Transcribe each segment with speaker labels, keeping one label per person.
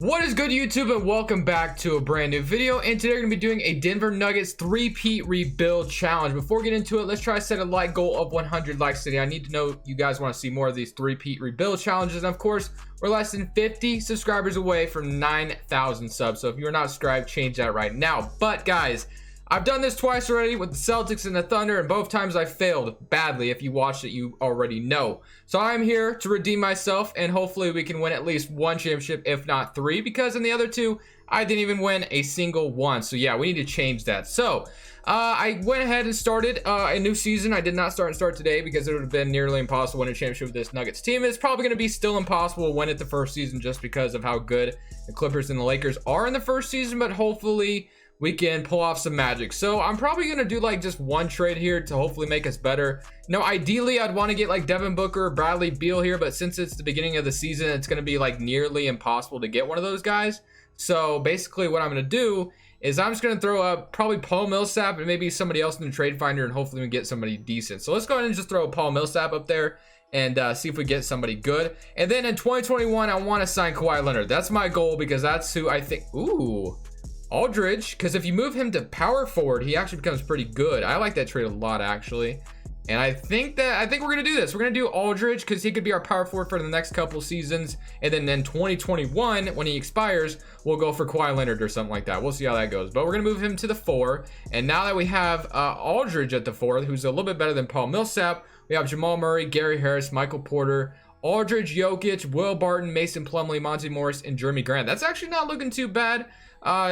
Speaker 1: What is good, YouTube, and welcome back to a brand new video. And today we're gonna be doing a Denver Nuggets three-peat rebuild challenge. Before we get into it, let's try to set a like goal of 100 likes today. I need to know you guys want to see more of these three-peat rebuild challenges, and of course we're less than 50 subscribers away from 9,000 subs. So if you're not subscribed, change that right now. But guys, I've done this twice already with the Celtics and the Thunder, and both times I failed badly. If you watched it, you already know. So I'm here to redeem myself, and hopefully we can win at least one championship, if not three, because in the other two, I didn't even win a single one. So yeah, we need to change that. So I went ahead and started a new season. I did not start today because it would have been nearly impossible to win a championship with this Nuggets team. It's probably going to be still impossible to win it the first season just because of how good the Clippers and the Lakers are in the first season, but hopefully we can pull off some magic. So I'm probably gonna do like just one trade here to hopefully make us better. Now, ideally I'd want to get like Devin Booker, Bradley Beal here, but since it's the beginning of the season, it's gonna be like nearly impossible to get one of those guys. So basically what I'm gonna do is I'm just gonna throw up probably Paul Millsap and maybe somebody else in the trade finder, and hopefully we get somebody decent. So let's go ahead and just throw Paul Millsap up there and see if we get somebody good. And then in 2021, I want to sign Kawhi Leonard. That's my goal because that's who I think. Ooh, Aldridge, because if you move him to power forward, he actually becomes pretty good. I like that trade a lot, actually. And I think we're gonna do this. We're gonna do Aldridge because he could be our power forward for the next couple seasons, and then in 2021 when he expires, we'll go for Kawhi Leonard or something like that. We'll see how that goes, but we're gonna move him to the 4. And now that we have Aldridge at the 4, who's a little bit better than Paul Millsap, we have Jamal Murray, Gary Harris, Michael Porter, Aldridge, Jokic, Will Barton, Mason Plumlee, Monty Morris, and Jeremy Grant. That's actually not looking too bad.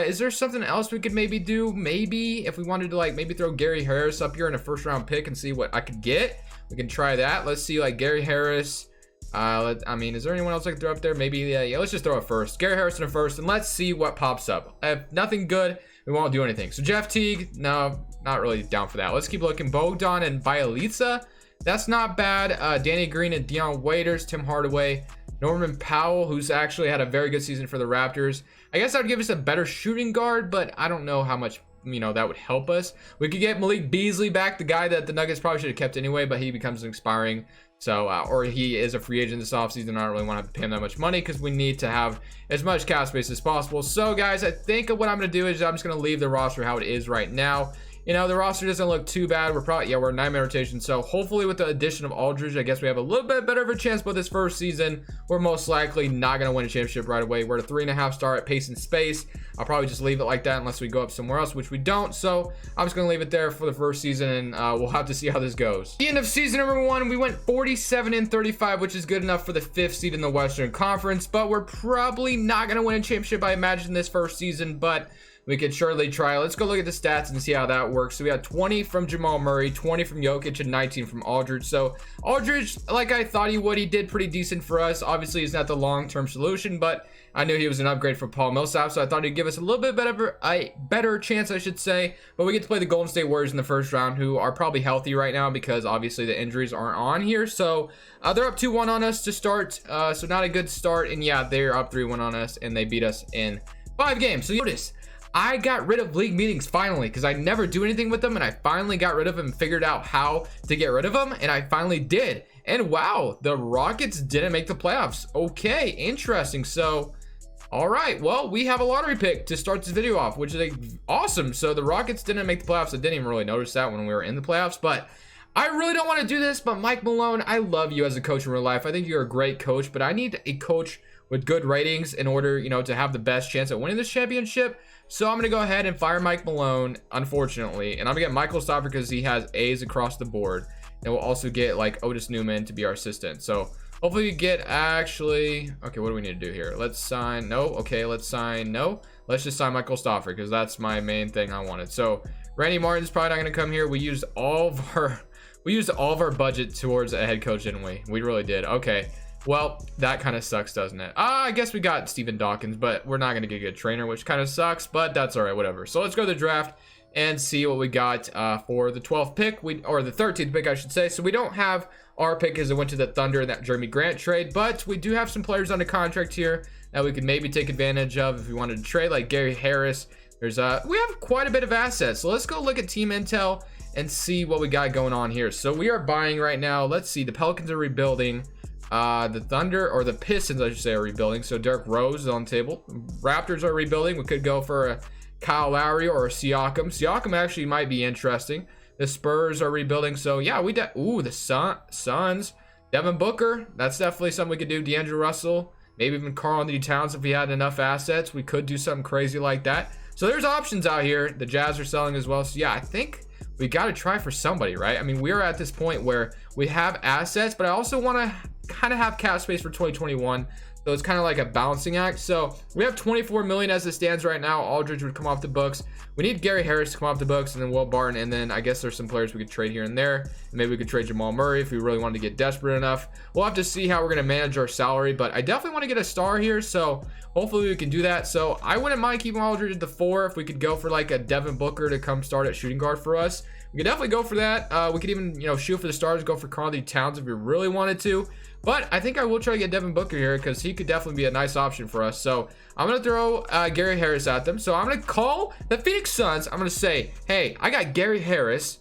Speaker 1: Is there something else we could maybe do? Maybe if we wanted to like maybe throw Gary Harris up here in a first round pick and see what I could get, we can try that. Let's see, like Gary Harris. I mean, is there anyone else I could throw up there? Maybe yeah, let's just throw it first. Gary Harris in a first, and let's see what pops up. If nothing good, we won't do anything. So Jeff Teague, no, not really down for that. Let's keep looking. Bogdan and Bielitsa, that's not bad. Danny Green and Dion Waiters, Tim Hardaway, Norman Powell, who's actually had a very good season for the Raptors. I guess that would give us a better shooting guard, but I don't know how much, that would help us. We could get Malik Beasley back, the guy that the Nuggets probably should have kept anyway, but he becomes expiring. So, or he is a free agent this offseason. I don't really want to pay him that much money because we need to have as much cap space as possible. So, guys, I think what I'm going to do is I'm just going to leave the roster how it is right now. The roster doesn't look too bad. We're 9-man rotation. So hopefully with the addition of Aldridge, I guess we have a little bit better of a chance. But this first season, we're most likely not going to win a championship right away. We're at a 3.5 star at pace and space. I'll probably just leave it like that unless we go up somewhere else, which we don't. So I'm just going to leave it there for the first season, and we'll have to see how this goes. The end of season number 1, we went 47-35, which is good enough for the 5th seed in the Western Conference. But we're probably not going to win a championship, I imagine, this first season. But we could surely try. Let's go look at the stats and see how that works. So we had 20 from Jamal Murray, 20 from Jokic, and 19 from Aldridge. So Aldridge, like I thought he would, he did pretty decent for us. Obviously, he's not the long-term solution, but I knew he was an upgrade for Paul Millsap, so I thought he'd give us a little bit better chance, I should say. But we get to play the Golden State Warriors in the first round, who are probably healthy right now because obviously the injuries aren't on here. So they're up 2-1 on us to start, so not a good start. And yeah, they're up 3-1 on us, and they beat us in 5 games. So you notice, I got rid of league meetings finally because I never do anything with them, and I finally got rid of them and figured out how to get rid of them, and I finally did. And wow, the Rockets didn't make the playoffs. Okay, interesting. So all right, well, we have a lottery pick to start this video off, which is awesome. So the Rockets didn't make the playoffs. I didn't even really notice that when we were in the playoffs, but I really don't want to do this. But Mike Malone, I love you as a coach in real life. I think you're a great coach, but I need a coach with good ratings in order, to have the best chance at winning this championship. So I'm going to go ahead and fire Mike Malone, unfortunately. And I'm going to get Michael Stopper because he has A's across the board. And we'll also get like Otis Newman to be our assistant. So hopefully we get okay, what do we need to do here? Let's sign, no. Okay, let's sign, no. Let's just sign Michael Stopper because that's my main thing I wanted. So Randy Martin's probably not going to come here. We used all of our budget towards a head coach, didn't we? We really did. Okay. Well, that kind of sucks, doesn't it? I guess we got Steven Dawkins, but we're not going to get a good trainer, which kind of sucks, but that's all right, whatever. So let's go to the draft and see what we got for the 12th pick, or the 13th pick, I should say. So we don't have our pick as it went to the Thunder in that Jeremy Grant trade, but we do have some players under contract here that we could maybe take advantage of if we wanted to trade, like Gary Harris. We have quite a bit of assets. So let's go look at team intel and see what we got going on here. So we are buying right now. Let's see. The Pelicans are rebuilding. The Thunder, or the Pistons I should say, are rebuilding, so Derrick Rose is on the table. Raptors are rebuilding. We could go for a Kyle Lowry or a Siakam actually might be interesting. The Spurs are rebuilding, so yeah, the Suns, Devin Booker, that's definitely something we could do. D'Angelo Russell, maybe even Karl-Anthony Towns. If we had enough assets, we could do something crazy like that. So there's options out here. The Jazz are selling as well, so yeah, I think we got to try for somebody, right? I mean, we're at this point where we have assets, but I also want to kind of have cap space for 2021. So it's kind of like a balancing act. So we have 24 million as it stands right now. Aldridge would come off the books. We need Gary Harris to come off the books, and then Will Barton, and then I guess there's some players we could trade here and there. And maybe we could trade Jamal Murray if we really wanted to get desperate enough. We'll have to see how we're going to manage our salary, but I definitely want to get a star here, so hopefully we can do that. So I wouldn't mind keeping Aldridge at the 4 if we could go for like a Devin Booker to come start at shooting guard for us. We could definitely go for that. We could even, shoot for the stars, go for Karl-Anthony Towns if we really wanted to. But I think I will try to get Devin Booker here because he could definitely be a nice option for us. So I'm going to throw Gary Harris at them. So I'm going to call the Phoenix Suns. I'm going to say, hey, I got Gary Harris.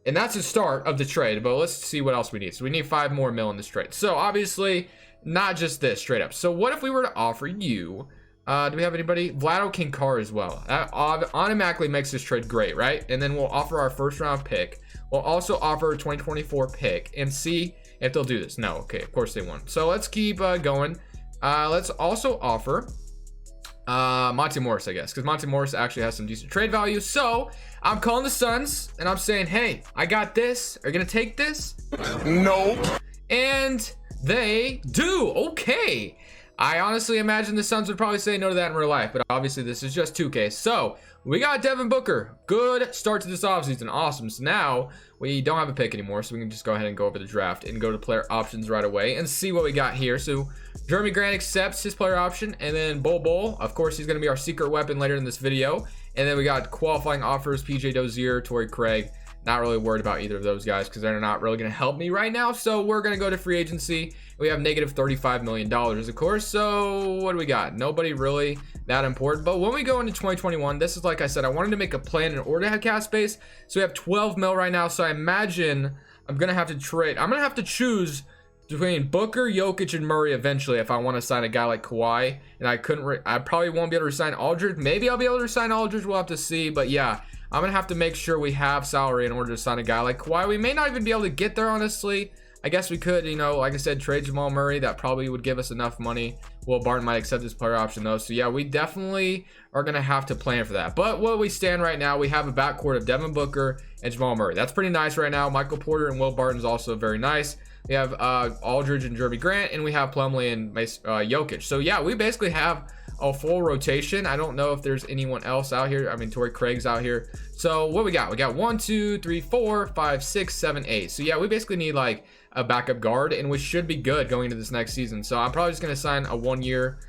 Speaker 1: And that's the start of the trade. But let's see what else we need. So we need 5 more mil in this trade. So obviously, not just this straight up. So what if we were to offer you... do we have anybody? Vlado Kinkar as well. That automatically makes this trade great, right? And then we'll offer our first round pick. We'll also offer a 2024 pick and see if they'll do this. No, okay, of course they won't. So let's keep going. Let's also offer Monty Morris, I guess, because Monty Morris actually has some decent trade value. So I'm calling the Suns and I'm saying, hey, I got this. Are you gonna take this?
Speaker 2: No.
Speaker 1: And they do. Okay. I honestly imagine the Suns would probably say no to that in real life, but obviously this is just 2K. So we got Devin Booker. Good start to this offseason. Awesome. So now we don't have a pick anymore, so we can just go ahead and go over the draft and go to player options right away and see what we got here. So Jeremy Grant accepts his player option, and then Bol, of course, he's going to be our secret weapon later in this video. And then we got qualifying offers, PJ Dozier, Torrey Craig. Not really worried about either of those guys because they're not really going to help me right now. So we're going to go to free agency. We have negative $35 million, of course. So what do we got? Nobody really that important. But when we go into 2021, this is like I said, I wanted to make a plan in order to have cap space. So we have 12 mil right now. So I imagine I'm going to have to trade. I'm going to have to choose between Booker, Jokic, and Murray eventually if I want to sign a guy like Kawhi. And I probably won't be able to resign Aldridge. Maybe I'll be able to resign Aldridge. We'll have to see. But yeah, I'm going to have to make sure we have salary in order to sign a guy like Kawhi. We may not even be able to get there, honestly. I guess we could, like I said, trade Jamal Murray. That probably would give us enough money. Will Barton might accept this player option, though. So, yeah, we definitely are going to have to plan for that. But where we stand right now, we have a backcourt of Devin Booker and Jamal Murray. That's pretty nice right now. Michael Porter and Will Barton is also very nice. We have Aldridge and Jeremy Grant, and we have Plumlee and Jokic. So, yeah, we basically have a full rotation. I don't know if there's anyone else out here. I mean, Torrey Craig's out here. So, what we got? We got 1, 2, 3, 4, 5, 6, 7, 8. So, yeah, we basically need, like, a backup guard, and we should be good going into this next season. So, I'm probably just going to sign a 1-year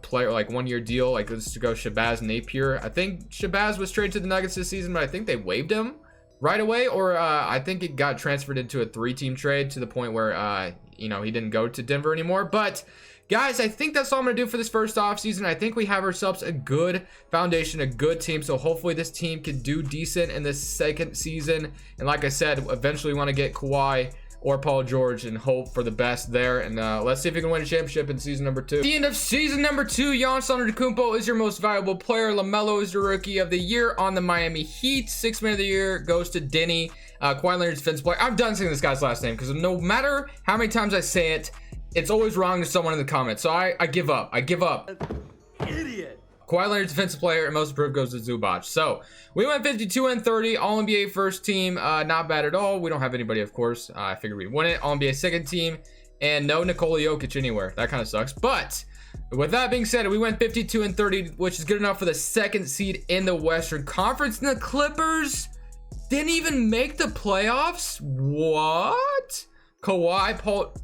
Speaker 1: player, like 1-year deal. Like, let's go Shabazz Napier. I think Shabazz was traded to the Nuggets this season, but I think they waived him right away, or I think it got transferred into a 3-team trade to the point where he didn't go to Denver anymore. But guys, I think that's all I'm gonna do for this first offseason. I think we have ourselves a good foundation, a good team, so hopefully this team can do decent in this second season. And like I said, eventually we want to get Kawhi or Paul George and hope for the best there. And let's see if we can win a championship in season number 2. At the end of season number 2, Giannis Antetokounmpo is your most valuable player. LaMelo is your rookie of the year on the Miami Heat. 6th man of the year goes to Denny. Kawhi Leonard's defensive player. I'm done saying this guy's last name because no matter how many times I say it, it's always wrong to someone in the comments. So I give up. I give up.
Speaker 2: Idiot.
Speaker 1: Kawhi Leonard's defensive player and most improved goes to Zubac. So we went 52-30, all NBA first team. Not bad at all. We don't have anybody, of course. I figured we'd win it. All NBA second team, and no Nikola Jokic anywhere. That kind of sucks. But with that being said, we went 52-30, which is good enough for the second seed in the Western Conference. And the Clippers didn't even make the playoffs. What? Kawhi, Paul,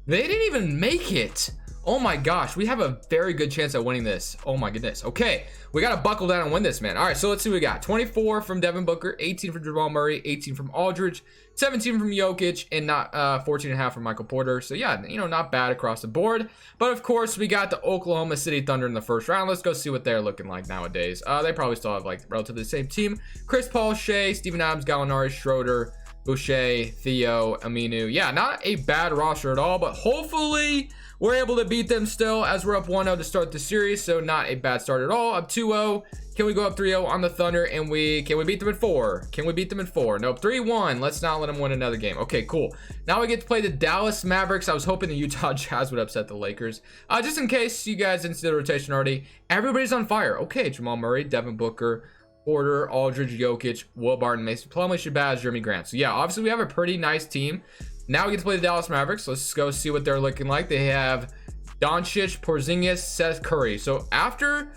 Speaker 1: they didn't even make it. Oh my gosh, we have a very good chance at winning this. Oh my goodness. Okay, we got to buckle down and win this, man. All right, so let's see what we got. 24 from Devin Booker, 18 from Jamal Murray, 18 from Aldridge, 17 from Jokic, and not 14.5 from Michael Porter. So yeah, not bad across the board. But of course, we got the Oklahoma City Thunder in the first round. Let's go see what they're looking like nowadays. They probably still have like relatively the same team. Chris Paul, Shea, Steven Adams, Gallinari, Schroeder, Boucher, Theo, Aminu. Yeah, not a bad roster at all, but hopefully we're able to beat them still as we're up 1-0 to start the series. So not a bad start at all. Up 2-0. Can we go up 3-0 on the Thunder? And can we beat them in 4? Can we beat them in 4? Nope. 3-1. Let's not let them win another game. Okay, cool. Now we get to play the Dallas Mavericks. I was hoping the Utah Jazz would upset the Lakers. Just in case you guys didn't see the rotation already, everybody's on fire. Okay, Jamal Murray, Devin Booker, Porter, Aldridge, Jokic, Will Barton, Mason Plumlee, Shabazz, Jeremy Grant. So yeah, obviously we have a pretty nice team. Now we get to play the Dallas Mavericks. Let's go see what they're looking like. They have Doncic, Porzingis, Seth Curry. So after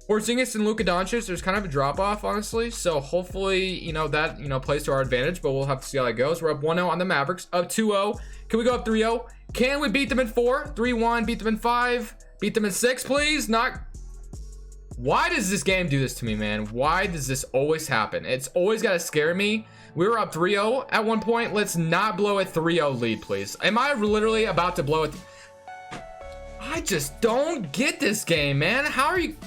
Speaker 1: Porzingis and Luka Doncic, there's kind of a drop off, honestly. So hopefully, that, plays to our advantage, but we'll have to see how that goes. We're up 1-0 on the Mavericks, up 2-0. Can we go up 3-0? Can we beat them in 4? 3-1, beat them in 5, beat them in 6, please? Not. Why does this game do this to me, man? Why does this always happen? It's always got to scare me. We were up 3-0 at one point. Let's not blow a 3-0 lead, please. Am I literally about to blow it? I just don't get this game, man. How are you?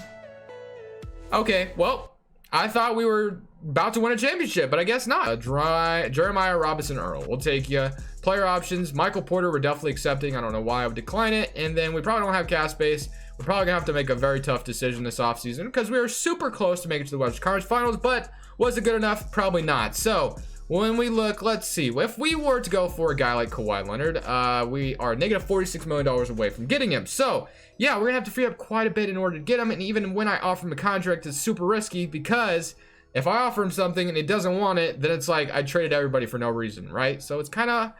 Speaker 1: Okay, well, I thought we were about to win a championship, but I guess not. Jeremiah Robinson Earl. We'll take you. Player options. Michael Porter, we're definitely accepting. I don't know why I would decline it. And then we probably don't have cap space. We're probably gonna have to make a very tough decision this offseason because we were super close to making it to the Western Conference Finals, but was it good enough? Probably not. So when we look, let's see. If we were to go for a guy like Kawhi Leonard, we are negative $46 million away from getting him. So yeah, we're gonna have to free up quite a bit in order to get him. And even when I offer him a contract, it's super risky because if I offer him something and he doesn't want it, then it's like I traded everybody for no reason, right? So it's kind of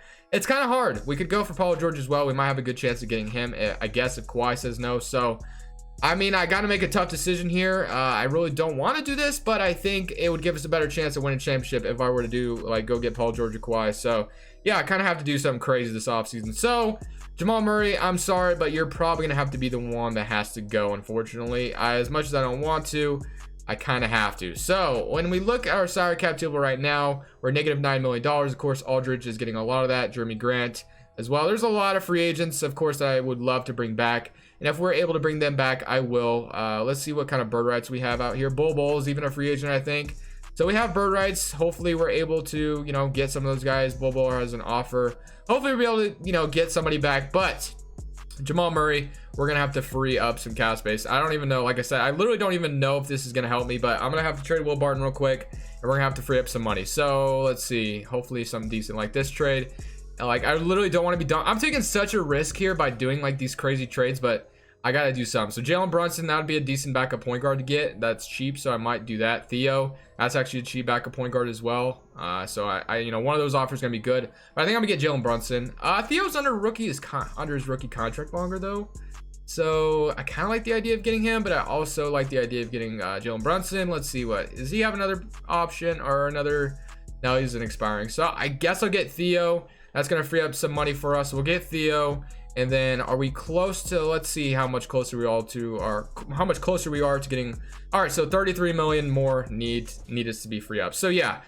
Speaker 1: hard. We could go for Paul George as well. We might have a good chance of getting him, I guess, if Kawhi says no. So I mean, I got to make a tough decision here. I really don't want to do this, but I think it would give us a better chance of winning a championship if I were to go get Paul George or Kawhi. So yeah, I kind of have to do something crazy this offseason. So Jamal Murray, I'm sorry, but you're probably gonna have to be the one that has to go, unfortunately. As much as I don't want to, I kind of have to. So when we look at our salary cap table right now, we're negative $9 million. Of course, Aldridge is getting a lot of that. Jeremy Grant as well. There's a lot of free agents, of course, that I would love to bring back. And if we're able to bring them back, I will. Let's see what kind of bird rights we have out here. Bol is even a free agent, I think. So we have bird rights. Hopefully we're able to, get some of those guys. Bol has an offer. Hopefully we'll be able to, get somebody back. But Jamal Murray, we're going to have to free up some cap space. I don't even know. Like I said, I literally don't even know if this is going to help me. But I'm going to have to trade Will Barton real quick. And we're going to have to free up some money. So let's see. Hopefully something decent like this trade. I literally don't want to be done. I'm taking such a risk here by doing these crazy trades. But I got to do something. So Jalen Brunson, that would be a decent backup point guard to get. That's cheap, so I might do that. Theo, that's actually a cheap backup point guard as well. So I one of those offers is going to be good. But I think I'm going to get Jalen Brunson. Theo's under his rookie contract longer, though. So I kind of like the idea of getting him, but I also like the idea of getting Jalen Brunson. Let's see, does he have another option or another? No, he's an expiring. So I guess I'll get Theo. That's going to free up some money for us. We'll get Theo. And then are we close to, let's see how much closer we are to getting. All right, so 33 million more need us to be free up. So yeah,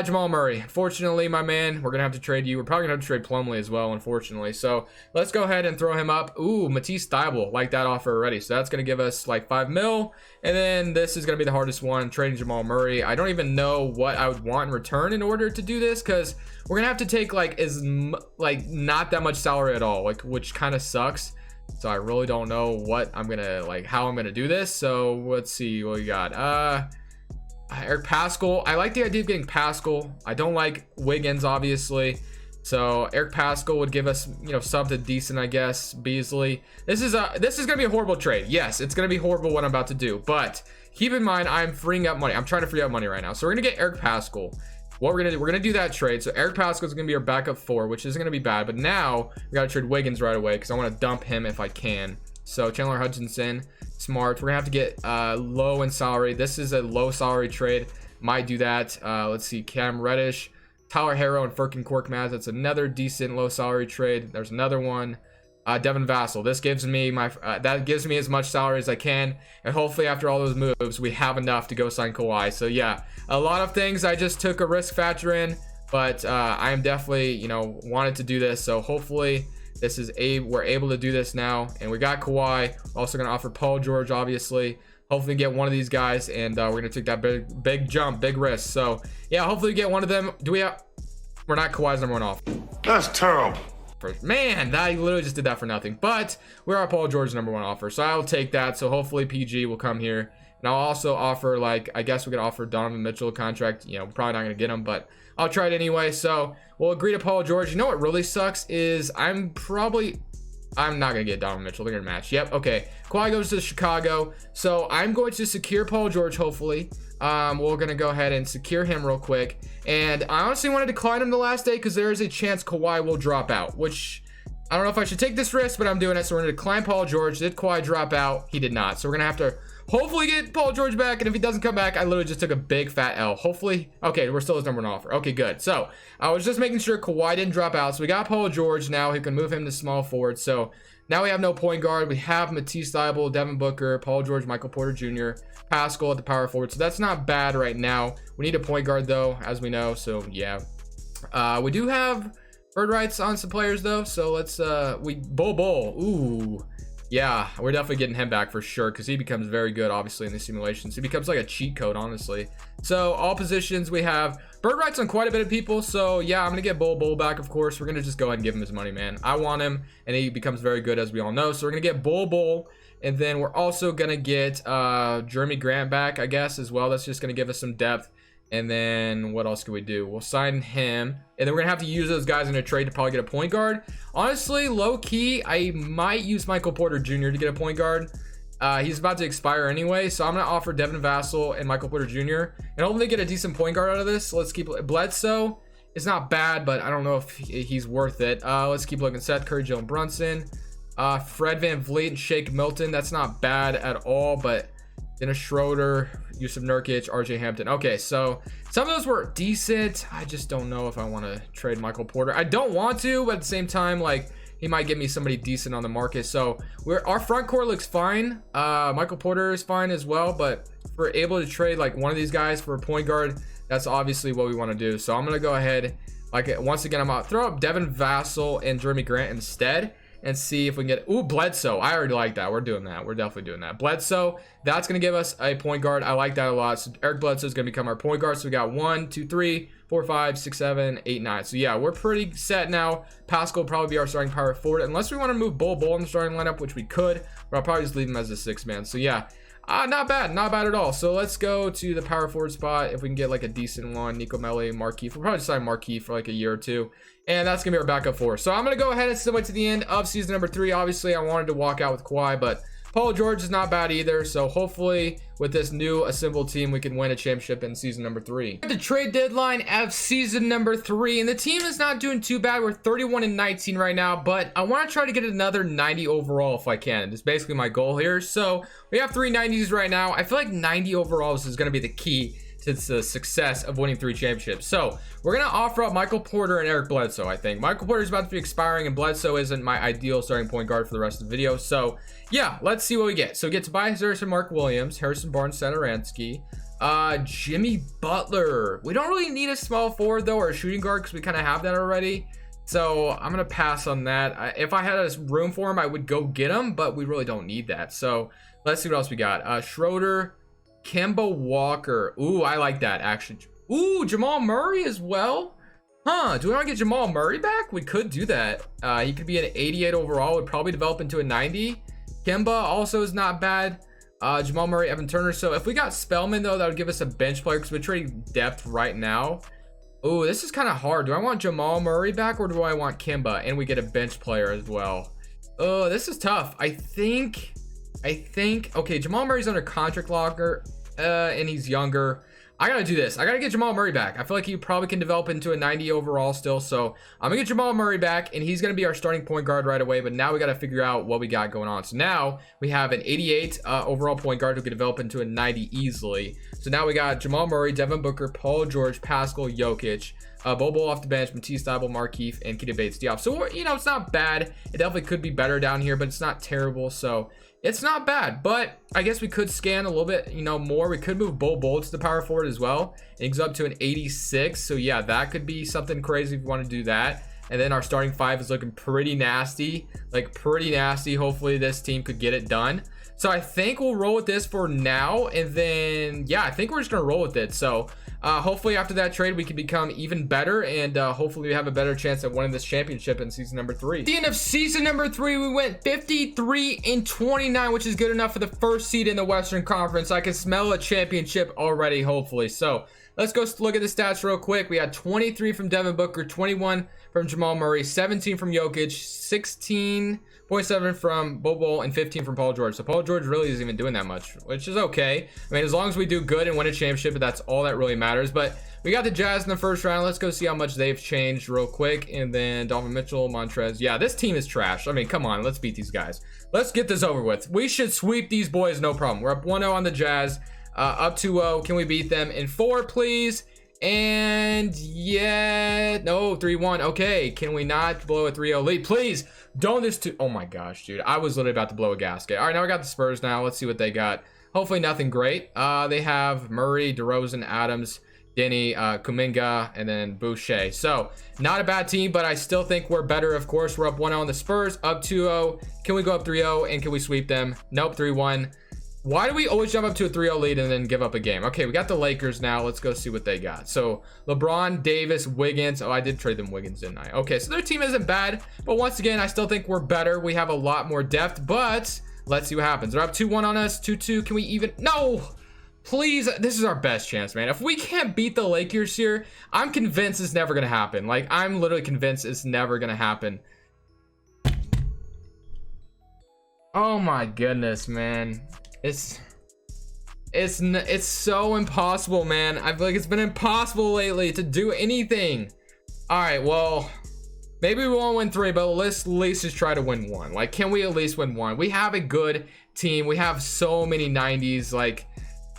Speaker 1: Jamal Murray, unfortunately, my man, we're gonna have to trade you. We're probably gonna have to trade Plumlee as well, unfortunately. So let's go ahead and throw him up. Ooh, Matisse Thybulle, like that offer already. So that's gonna give us like 5 mil. And then this is gonna be the hardest one, trading Jamal Murray. I don't even know what I would want in return in order to do this, because we're gonna have to take not that much salary at all, which kind of sucks. So I really don't know what I'm gonna how I'm gonna do this. So let's see what we got. Eric Pascal. I like the idea of getting Pascal. I don't like Wiggins, obviously. So Eric Pascal would give us, something decent, I guess. Beasley. This is gonna be a horrible trade. Yes, it's gonna be horrible what I'm about to do. But keep in mind, I'm freeing up money. I'm trying to free up money right now. So we're gonna get Eric Pascal. What we're gonna do that trade. So Eric Pascal is gonna be our backup 4, which isn't gonna be bad. But now we gotta trade Wiggins right away because I want to dump him if I can. So Chandler Hutchinson, Smart. We're gonna have to get low in salary. This is a low salary trade. Might do that. Let's see, Cam Reddish, Tyler Harrow, and Furkan Korkmaz. That's another decent low salary trade. There's another one. Devin Vassell. This gives me that gives me as much salary as I can, and hopefully after all those moves, we have enough to go sign Kawhi. So yeah, a lot of things I just took a risk factor in, but I am definitely wanted to do this. So hopefully we're able to do this now, and we got Kawhi. Also gonna offer Paul George, obviously. Hopefully get one of these guys, and we're gonna take that big jump, big risk. So yeah, hopefully get one of them. Do we have? We're not Kawhi's number one offer.
Speaker 2: That's terrible.
Speaker 1: Man, that he literally just did that for nothing. But we're our Paul George number one offer, so I'll take that. So hopefully PG will come here, and I'll also offer, like, I guess we could offer Donovan Mitchell a contract. You know, we're probably not gonna get him, but I'll try it anyway. So we'll agree to Paul George. You know what really sucks is I'm not gonna get Donovan Mitchell. They're gonna match. Yep. Okay. Kawhi goes to Chicago, so I'm going to secure Paul George. Hopefully, we're gonna go ahead and secure him real quick. And I honestly want to decline him the last day because there is a chance Kawhi will drop out, which I don't know if I should take this risk, but I'm doing it. So we're gonna decline Paul George. Did Kawhi drop out? He did not. So we're gonna have to hopefully get Paul George back. And if he doesn't come back, I literally just took a big fat L. Hopefully, okay, we're still his number one offer. Okay, good. So I was just making sure Kawhi didn't drop out. So we got Paul George now. He can move him to small forward. So now we have no point guard. We have Matisse Thybulle, Devin Booker, Paul George, Michael Porter Jr., Pascal at the power forward. So that's not bad right now. We need a point guard though, as we know. So yeah, we do have bird rights on some players though. So let's Bull. Ooh, yeah, we're definitely getting him back for sure because he becomes very good, obviously, in the simulations. He becomes like a cheat code, honestly. So all positions we have bird rights on quite a bit of people. So yeah, I'm gonna get Bull back. Of course, we're gonna just go ahead and give him his money, man. I want him, and he becomes very good, as we all know. So we're gonna get Bull, and then we're also gonna get Jeremy Grant back, I guess, as well. That's just gonna give us some depth. And then what else can we do? We'll sign him, and then we're gonna have to use those guys in a trade to probably get a point guard. Honestly, low key, I might use Michael Porter Jr. to get a point guard. He's about to expire anyway, so I'm gonna offer Devin Vassell and Michael Porter Jr. and hopefully get a decent point guard out of this. Let's keep Bledsoe. It's not bad, but I don't know if he's worth it. Let's keep looking. Seth Curry, Jalen Brunson, Fred VanVleet, and Shake Milton. That's not bad at all, but Dennis Schroeder, Yusuf Nurkic, RJ Hampton. Okay, so some of those were decent. I just don't know if I want to trade Michael Porter. I don't want to, but at the same time, like, he might give me somebody decent on the market. So our front court looks fine. Michael Porter is fine as well, but if we're able to trade like one of these guys for a point guard, that's obviously what we want to do. So I'm gonna go ahead, like, once again, I'm gonna throw up Devin Vassell and Jeremy Grant instead and see if we can get, ooh, Bledsoe. I already like that. We're doing that. We're definitely doing that. Bledsoe, that's going to give us a point guard. I like that a lot. So Eric Bledsoe is going to become our point guard. So we got 1, 2, 3, 4, 5, 6, 7, 8, 9. So yeah, we're pretty set now. Pascal will probably be our starting power forward, unless we want to move Bull in the starting lineup, which we could, but I'll probably just leave him as a 6 man. So yeah, not bad at all. So let's go to the power forward spot. If we can get like a decent one, Nico Melli, Markieff. We'll probably sign Markieff for like a year or two, and that's gonna be our backup four. So I'm gonna go ahead and still wait to the end of season number 3. Obviously, I wanted to walk out with Kawhi, but Paul George is not bad either. So hopefully with this new assembled team, we can win a championship in season number 3. The trade deadline of season number 3, and the team is not doing too bad. We're 31-19 right now, but I want to try to get another 90 overall if I can. It's basically my goal here. So we have 3 90s right now. I feel like 90 overalls is going to be the key to the success of winning 3 championships. So we're going to offer up Michael Porter and Eric Bledsoe. I think Michael Porter is about to be expiring, and Bledsoe isn't my ideal starting point guard for the rest of the video. So yeah, let's see what we get. So we get Tobias Harris and Mark Williams, Harrison Barnes, Satoransky, Jimmy Butler. We don't really need a small forward though, or a shooting guard, because we kind of have that already. So I'm going to pass on that. If I had a room for him, I would go get him, but we really don't need that. So let's see what else we got. Schroeder, Kemba Walker. Ooh, I like that actually. Ooh, Jamal Murray as well. Huh, do we want to get Jamal Murray back? We could do that. He could be an 88 overall, would probably develop into a 90. Kemba also is not bad. Jamal Murray, Evan Turner. So if we got Spellman though, that would give us a bench player, because we're trading depth right now. Oh, this is kind of hard. Do I want Jamal Murray back, or do I want Kemba? And we get a bench player as well. Oh, this is tough. I think, okay, Jamal Murray's under contract locker, and he's younger. I gotta do this. I gotta get Jamal Murray back. I feel like he probably can develop into a 90 overall still. So I'm gonna get Jamal Murray back, and he's gonna be our starting point guard right away. But now we gotta figure out what we got going on. So now we have an 88 overall point guard who can develop into a 90 easily. So now we got Jamal Murray, Devin Booker, Paul George, Pascal, Jokic, Bobo off the bench, Matisse Thybulle, Markieff, and Keita Bates-Diop. So, you know, it's not bad. It definitely could be better down here, but it's not terrible. So it's not bad, but I guess we could scan a little bit, you know, more. We could move Bull to the power forward as well. And he goes up to an 86. So yeah, that could be something crazy if we want to do that. And then our starting 5 is looking pretty nasty, like pretty nasty. Hopefully this team could get it done. So I think we'll roll with this for now. And then, yeah, I think we're just going to roll with it. So Hopefully after that trade, we can become even better, and hopefully we have a better chance at winning this championship in season number 3. At the end of season number 3, we went 53-29, which is good enough for the first seed in the Western Conference. I can smell a championship already, hopefully. So let's go look at the stats real quick. We had 23 from Devin Booker, 21 from Jamal Murray, 17 from Jokic, 16.7 from Bobo, and 15 from Paul George. So Paul George really isn't even doing that much, which is okay. I mean, as long as we do good and win a championship, that's all that really matters. But we got the Jazz in the first round. Let's go see how much they've changed real quick. And then Donovan Mitchell, Montrez. Yeah, this team is trash. I mean, come on, let's beat these guys. Let's get this over with. We should sweep these boys, no problem. We're up 1-0 on the Jazz, up 2-0. Can we beat them in 4, please? And yeah, no, 3-1. Okay, can we not blow a 3-0 lead? Please don't this to, oh my gosh, dude, I was literally about to blow a gasket. All right, now I got the Spurs now. Let's see what they got. Hopefully nothing great. They have Murray, DeRozan, Adams, Denny, Kuminga, and then Boucher. So not a bad team, but I still think we're better. Of course, we're up 1-0 on the Spurs, up 2-0. Can we go up 3-0 and can we sweep them? Nope, 3-1. Why do we always jump up to a 3-0 lead and then give up a game? Okay, we got the Lakers now. Let's go see what they got. So LeBron, Davis, Wiggins. Oh, I did trade them Wiggins, didn't I? Okay, so their team isn't bad, but once again, I still think we're better. We have a lot more depth, but let's see what happens. They're up 2-1 on us, 2-2. Can we even? No, please. This is our best chance, man. If we can't beat the Lakers here, I'm convinced it's never gonna happen. Like, I'm literally convinced it's never gonna happen. Oh my goodness, man. It's so impossible, man. I feel like it's been impossible lately to do anything. All right, well, maybe we won't win 3, but let's at least just try to win 1. Like, can we at least win 1? We have a good team. We have so many 90s. Like,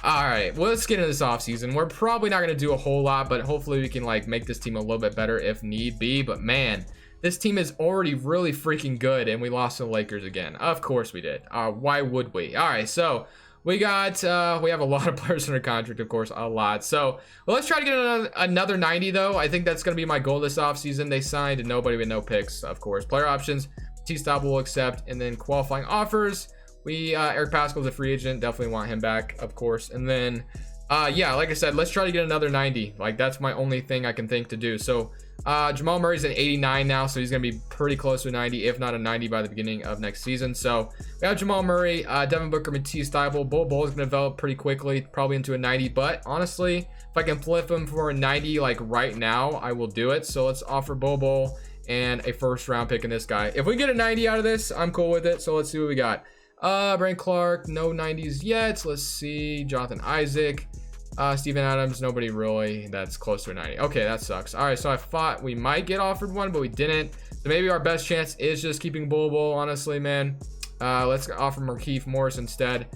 Speaker 1: all right, well, let's get into this offseason. We're probably not going to do a whole lot, but hopefully we can like make this team a little bit better if need be. But man, this team is already really freaking good, and we lost to the Lakers again. Of course we did. Why would we? All right, so we got we have a lot of players under contract, of course, a lot. So well, let's try to get another 90 though. I think that's going to be my goal this offseason. They signed nobody with no picks, of course. Player options, T-Stop will accept, and then qualifying offers. Eric Pascal's a free agent, definitely want him back, of course. And then yeah, like I said, let's try to get another 90. Like, that's my only thing I can think to do. So Jamal Murray's an 89 now, so he's gonna be pretty close to a 90, if not a 90 by the beginning of next season. So we have Jamal Murray, Devin Booker, Matisse Thybulle. Bull is gonna develop pretty quickly, probably into a 90, but honestly, if I can flip him for a 90 like right now, I will do it. So let's offer Bull and a first round pick in this guy. If we get a 90 out of this, I'm cool with it. So let's see what we got. Brandon Clark, no 90s yet. Let's see, Jonathan Isaac, Steven Adams, nobody really that's close to a 90. Okay, that sucks. All right, so I thought we might get offered one, but we didn't. So maybe our best chance is just keeping Bull, honestly, man. Let's offer Markieff Morris instead.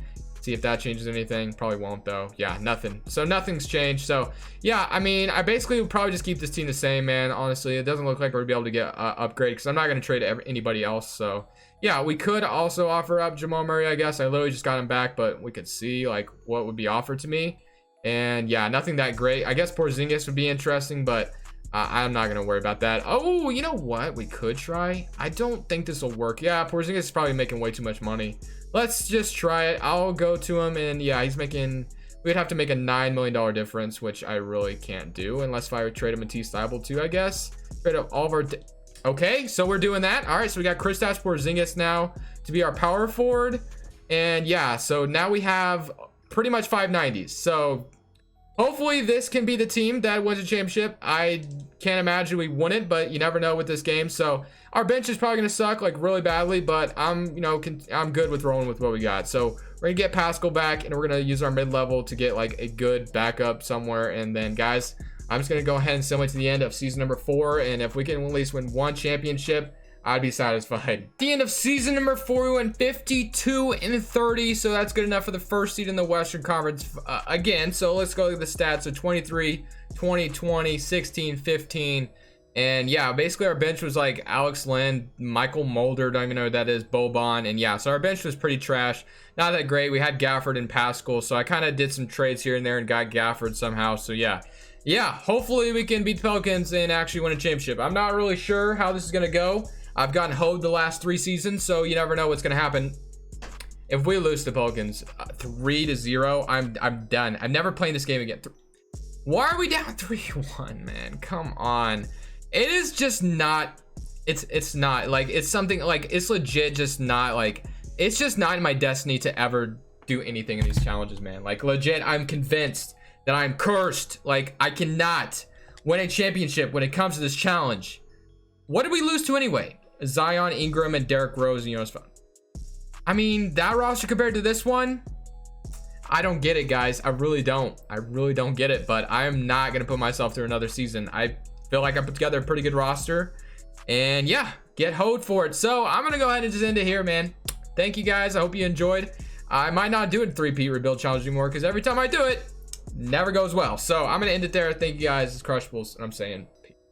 Speaker 1: See if that changes anything. Probably won't though. Yeah, nothing. So nothing's changed. So yeah, I mean, I basically would probably just keep this team the same, man. Honestly, it doesn't look like we're gonna be able to get upgrade because I'm not gonna trade anybody else. So yeah, we could also offer up Jamal Murray, I guess. I literally just got him back, but we could see like what would be offered to me. And yeah, nothing that great. I guess Porzingis would be interesting, but I'm not gonna worry about that. Oh, you know what? We could try. I don't think this will work. Yeah, Porzingis is probably making way too much money. Let's just try it. I'll go to him, and yeah, he's making. We'd have to make a $9 million difference, which I really can't do unless I would trade him a Matisse Thybulle too, I guess. Trade up all of our. Okay, so we're doing that. All right, so we got Kristaps Porzingis now to be our power forward, and yeah, so now we have pretty much 590s. So hopefully this can be the team that wins a championship. I can't imagine we wouldn't, but you never know with this game. So our bench is probably gonna suck like really badly, but I'm good with rolling with what we got. So we're gonna get Pascal back, and we're gonna use our mid-level to get like a good backup somewhere. And then guys, I'm just gonna go ahead and send it to the end of season number 4, and if we can at least win one championship, I'd be satisfied. At the end of season number 4, we went 52-30, so that's good enough for the first seed in the Western Conference again. So let's go look at the stats. So 23, 20, 20, 16, 15, and yeah, basically our bench was like Alex Len, Michael Mulder, don't even know who that is, Boban, and yeah, so our bench was pretty trash, not that great. We had Gafford and Pascal, so I kind of did some trades here and there and got Gafford somehow. So yeah, hopefully we can beat the Pelicans and actually win a championship. I'm not really sure how this is gonna go. I've gotten hoed the last 3 seasons, so you never know what's gonna happen. If we lose to the Pelicans 3-0, I'm done. I'm never playing this game again. Why are we down 3-1, man? Come on. It is just not, it's not like, it's something like, it's legit just not like, it's just not in my destiny to ever do anything in these challenges, man. Like legit, I'm convinced that I'm cursed. Like I cannot win a championship when it comes to this challenge. What did we lose to anyway? Zion, Ingram, and Derrick Rose, and Jonas. I mean, that roster compared to this one, I don't get it, guys. I really don't get it. But I am not gonna put myself through another season. I feel like I put together a pretty good roster, and yeah, get hoed for it. So I'm gonna go ahead and just end it here, man. Thank you guys. I hope you enjoyed. I might not do a 3P rebuild challenge anymore because every time I do it, never goes well. So I'm gonna end it there. Thank you guys. It's Crushables, and I'm saying